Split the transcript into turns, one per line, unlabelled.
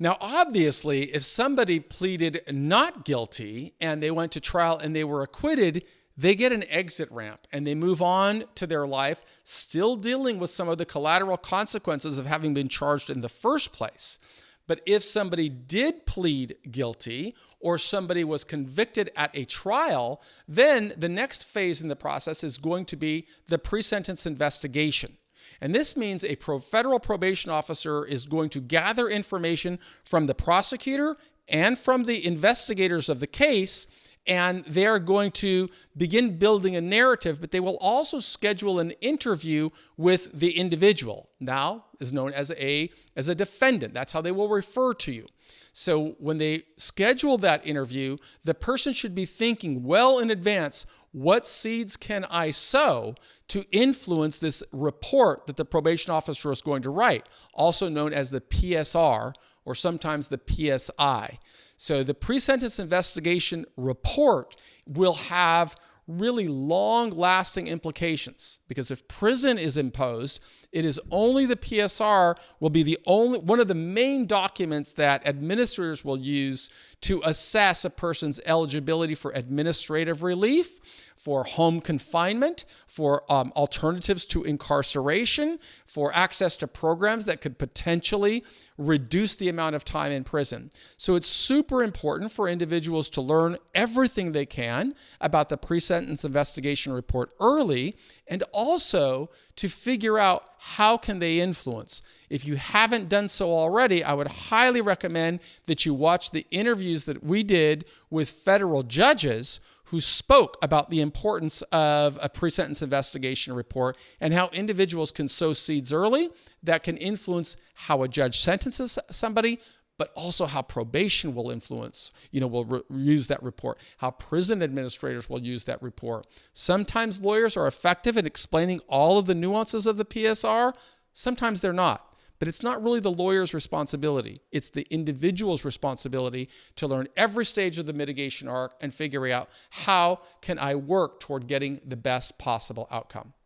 Now, obviously, if somebody pleaded not guilty and they went to trial and they were acquitted, they get an exit ramp and they move on to their life, still dealing with some of the collateral consequences of having been charged in the first place. But if somebody did plead guilty or somebody was convicted at a trial, then the next phase in the process is going to be the pre-sentence investigation. And this means a federal probation officer is going to gather information from the prosecutor and from the investigators of the case, and they're going to begin building a narrative, but they will also schedule an interview with the individual. Now is known as a defendant. That's how they will refer to you. So when they schedule that interview, the person should be thinking well in advance, what seeds can I sow to influence this report that the probation officer is going to write, also known as the PSR or sometimes the PSI. So the pre-sentence investigation report will have really long-lasting implications, because if prison is imposed, it is only the PSR will be one of the main documents that administrators will use to assess a person's eligibility for administrative relief, for home confinement, for alternatives to incarceration, for access to programs that could potentially reduce the amount of time in prison. So it's super important for individuals to learn everything they can about the pre-sentence investigation report early, and also to figure out how can they influence. If you haven't done so already, I would highly recommend that you watch the interviews that we did with federal judges who spoke about the importance of a pre-sentence investigation report and how individuals can sow seeds early that can influence how a judge sentences somebody, but also how probation will influence, will use that report, how prison administrators will use that report. Sometimes lawyers are effective in explaining all of the nuances of the PSR. Sometimes they're not. But it's not really the lawyer's responsibility. It's the individual's responsibility to learn every stage of the mitigation arc and figure out how can I work toward getting the best possible outcome.